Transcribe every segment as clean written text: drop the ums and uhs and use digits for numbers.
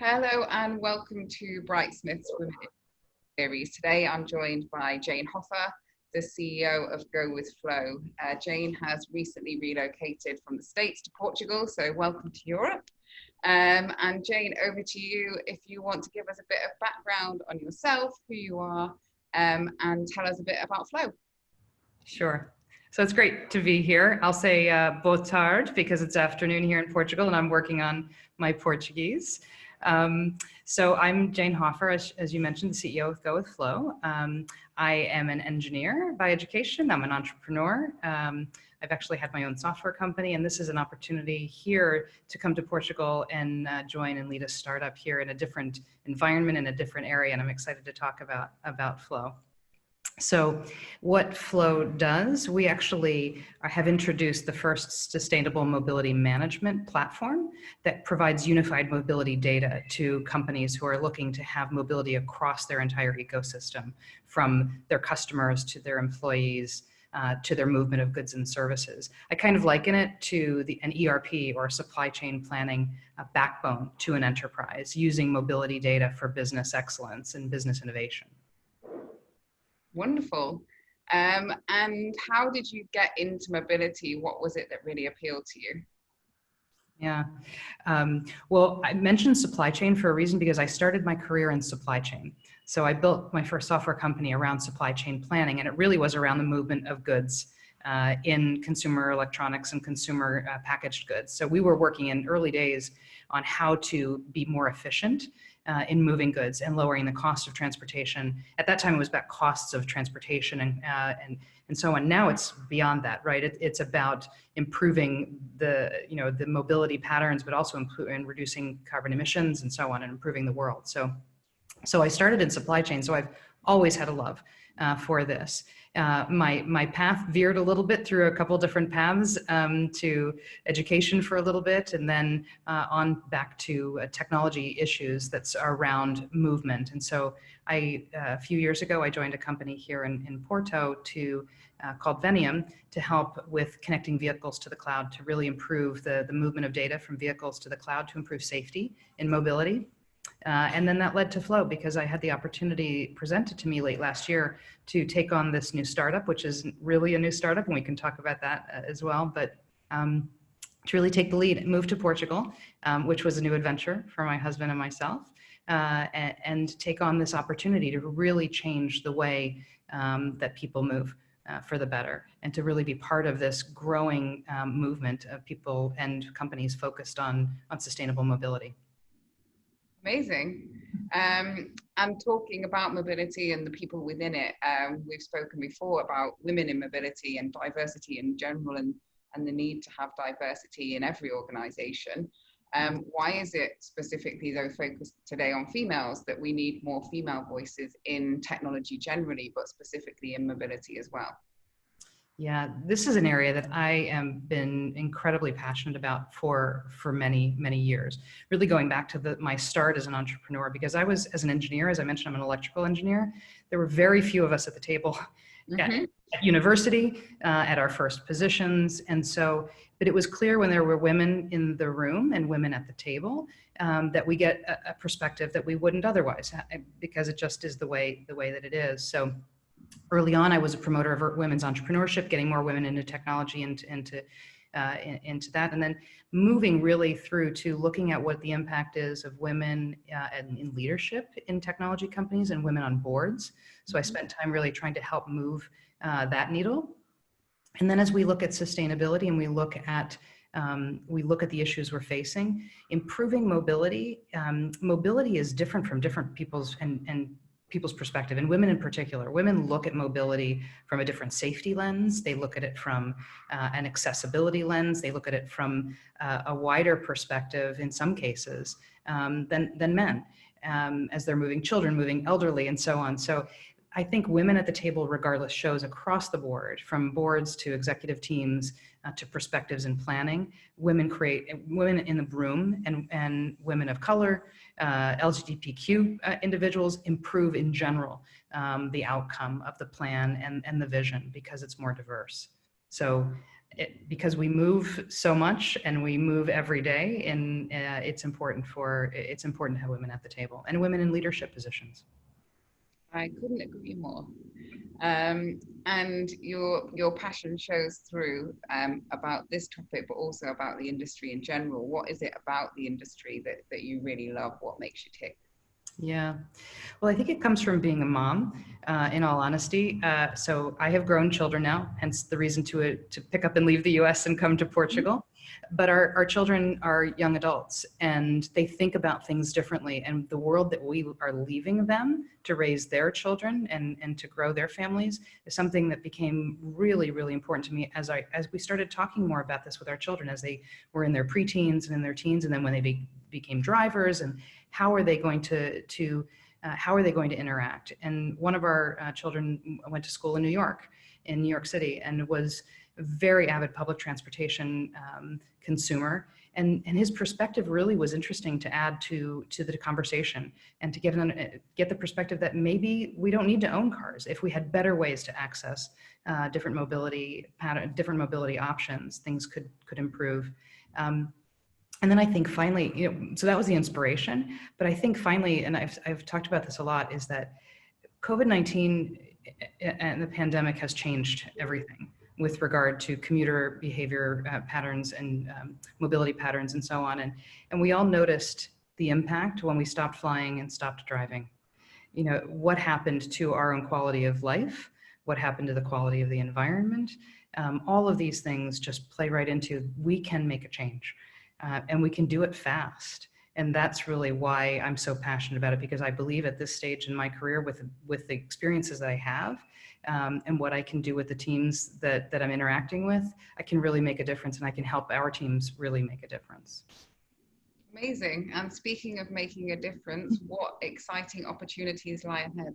Hello and welcome to Brightsmith's Women series. Today I'm joined by Jane Hoffer, the CEO of GoWithFlow. Jane has recently relocated from the States to Portugal, so welcome to Europe. And Jane, over to you if you want to give us a bit of background on yourself, who you are, and tell us a bit about Flow. Sure. So it's great to be here. I'll say boa tarde because it's afternoon here in Portugal and I'm working on my Portuguese. So I'm Jane Hoffer, as you mentioned, the CEO of GoWithFlow. I am an engineer by education. I'm an entrepreneur. I've actually had my own software company, and this is an opportunity here to come to Portugal and join and lead a startup here in a different environment, in a different area, and I'm excited to talk about Flow. So what Flow does, we actually have introduced the first sustainable mobility management platform that provides unified mobility data to companies who are looking to have mobility across their entire ecosystem, from their customers to their employees, to their movement of goods and services. I kind of liken it to an ERP or supply chain planning backbone to an enterprise, using mobility data for business excellence and business innovation. Wonderful. And how did you get into mobility? What was it that really appealed to you? Yeah. Well, I mentioned supply chain for a reason because I started my career in supply chain. So I built my first software company around supply chain planning, and it really was around the movement of goods in consumer electronics and consumer packaged goods. So we were working in early days on how to be more efficient in moving goods and lowering the cost of transportation. At that time, it was about costs of transportation and so on. Now it's beyond that, right? It's about improving the mobility patterns, but also in reducing carbon emissions and so on, and improving the world. So I started in supply chain, so I've always had a love for this. My path veered a little bit through a couple different paths, to education for a little bit, and then on back to technology issues that's around movement. And so a few years ago, I joined a company here in Porto called Venium to help with connecting vehicles to the cloud to really improve the movement of data from vehicles to the cloud to improve safety in mobility. And then that led to Flow because I had the opportunity presented to me late last year to take on this new startup, which is really a new startup, and we can talk about that as well. But to really take the lead and move to Portugal, which was a new adventure for my husband and myself, and take on this opportunity to really change the way that people move for the better, and to really be part of this growing movement of people and companies focused on sustainable mobility. Amazing. And talking about mobility and the people within it, we've spoken before about women in mobility and diversity in general, and the need to have diversity in every organization. Why is it specifically, though, focused today on females, that we need more female voices in technology generally, but specifically in mobility as well? Yeah, this is an area that I have been incredibly passionate about for many, many years. Really going back to my start as an entrepreneur, because I was, as an engineer, as I mentioned, I'm an electrical engineer. There were very few of us at the table at university, at our first positions. And so, but it was clear when there were women in the room and women at the table, that we get a perspective that we wouldn't otherwise, because it just is the way that it is. So early on, I was a promoter of women's entrepreneurship, getting more women into technology and into that, and then moving really through to looking at what the impact is of women in leadership in technology companies and women on boards. So I spent time really trying to help move that needle. And then as we look at sustainability and we look at the issues we're facing, improving mobility. Mobility is different from different people's and people's perspective, and women in particular. Women look at mobility from a different safety lens. They look at it from an accessibility lens. They look at it from a wider perspective in some cases than men, as they're moving children, moving elderly, and so on. So I think women at the table, regardless, shows across the board, from boards to executive teams to perspectives in planning. Women in the room and women of color, LGBTQ individuals improve in general the outcome of the plan and the vision because it's more diverse. So because we move so much and we move every day, and it's important to have women at the table and women in leadership positions. I couldn't agree more. And your passion shows through about this topic, but also about the industry in general. What is it about the industry that you really love? What makes you tick? Yeah. Well, I think it comes from being a mom, in all honesty. So I have grown children now, hence the reason to pick up and leave the US and come to Portugal. But our children are young adults, and they think about things differently. And the world that we are leaving them to raise their children and to grow their families is something that became really, really important to me as we started talking more about this with our children as they were in their preteens and in their teens, and then when they became drivers, and how are they going to interact? And one of our children went to school in New York City, and was a very avid public transportation consumer. And his perspective really was interesting to add to the conversation, and to get the perspective that maybe we don't need to own cars. If we had better ways to access different mobility options, things could improve. And then I think finally, so that was the inspiration. But I think finally, and I've talked about this a lot, is that COVID-19 and the pandemic has changed everything with regard to commuter behavior patterns and mobility patterns and so on. And we all noticed the impact when we stopped flying and stopped driving. What happened to our own quality of life? What happened to the quality of the environment? All of these things just play right into, we can make a change. And we can do it fast. And that's really why I'm so passionate about it, because I believe at this stage in my career, with the experiences that I have, and what I can do with the teams that I'm interacting with, I can really make a difference, and I can help our teams really make a difference. Amazing. And speaking of making a difference, what exciting opportunities lie ahead?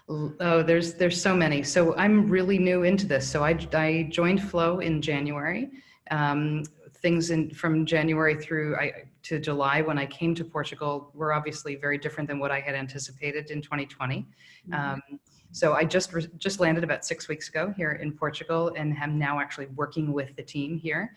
Oh, there's so many. So I'm really new into this. So I joined Flow in January. Things from January through to July, when I came to Portugal, were obviously very different than what I had anticipated in 2020. So I just landed about 6 weeks ago here in Portugal, and am now actually working with the team here.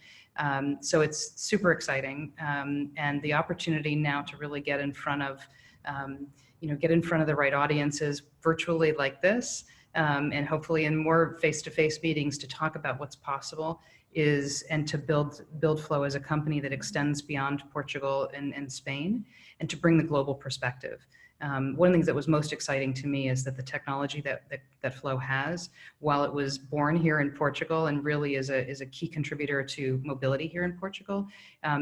So it's super exciting, and the opportunity now to really get in front of the right audiences virtually like this, and hopefully in more face-to-face meetings to talk about what's possible, and to build Flow as a company that extends beyond Portugal and Spain, and to bring the global perspective. One of the things that was most exciting to me is that the technology that Flow has, while it was born here in Portugal and really is a key contributor to mobility here in Portugal,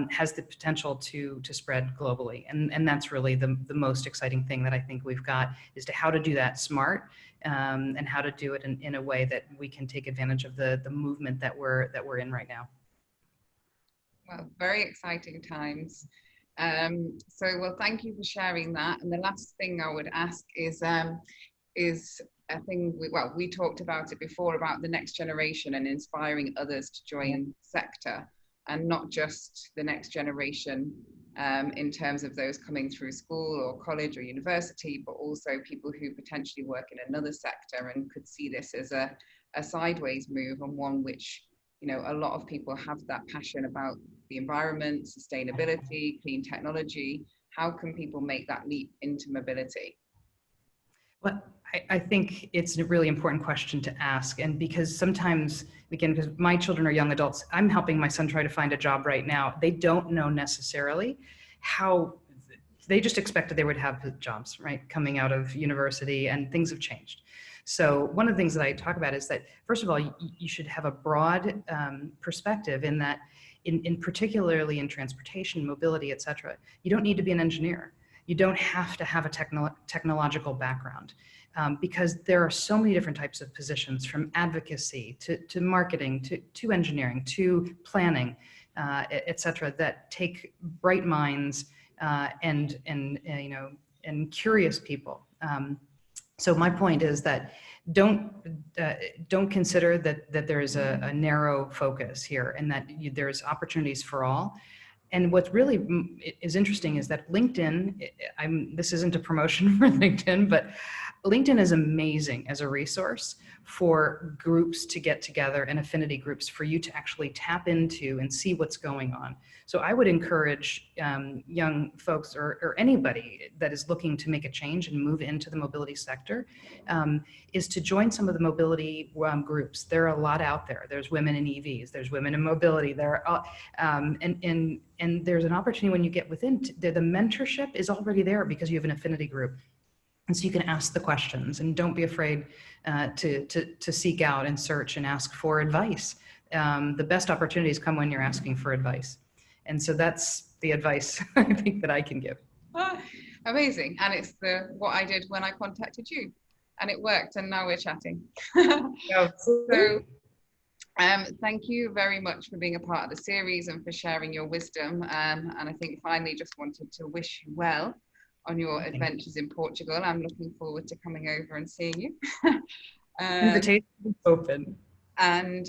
has the potential to spread globally. And that's really the most exciting thing that I think we've got, is to how to do that smart, and how to do it in a way that we can take advantage of the movement that we're in right now. Well, very exciting times. Well, thank you for sharing that. And the last thing I would ask is a thing we talked about it before, about the next generation and inspiring others to join the sector, and not just the next generation in terms of those coming through school or college or university, but also people who potentially work in another sector and could see this as a sideways move, and one which, a lot of people have that passion about the environment, sustainability, clean technology. How can people make that leap into mobility? Well, I think it's a really important question to ask. And because sometimes, again, because my children are young adults, I'm helping my son try to find a job right now. They don't know necessarily how, they just expected they would have jobs, right, coming out of university, and things have changed. So one of the things that I talk about is that, first of all, you should have a broad perspective, in that, in particularly in transportation, mobility, et cetera, you don't need to be an engineer. You don't have to have a technological background, because there are so many different types of positions, from advocacy to marketing to engineering to planning, et cetera, that take bright minds and curious people. So my point is that don't consider that there is a narrow focus here, and that there's opportunities for all. And what really is interesting is that LinkedIn, this isn't a promotion for LinkedIn, but LinkedIn is amazing as a resource for groups to get together and affinity groups for you to actually tap into and see what's going on. So I would encourage young folks or anybody that is looking to make a change and move into the mobility sector is to join some of the mobility groups. There are a lot out there. There's women in EVs, there's women in mobility, there are, and there's an opportunity when you get within, the mentorship is already there because you have an affinity group. And so you can ask the questions, and don't be afraid to seek out and search and ask for advice. The best opportunities come when you're asking for advice. And so that's the advice I think that I can give. Amazing. And it's what I did when I contacted you, and it worked, and now we're chatting. So thank you very much for being a part of the series and for sharing your wisdom. And I think finally just wanted to wish you well on your adventures in Portugal. I'm looking forward to coming over and seeing you. Invitation is open. And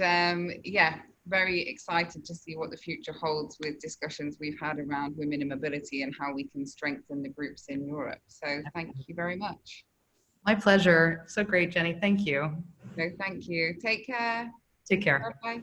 yeah, very excited to see what the future holds with discussions we've had around women in mobility and how we can strengthen the groups in Europe. So thank you very much. My pleasure. So great, Jenny. Thank you. No, thank you. Take care. Take care. Bye-bye.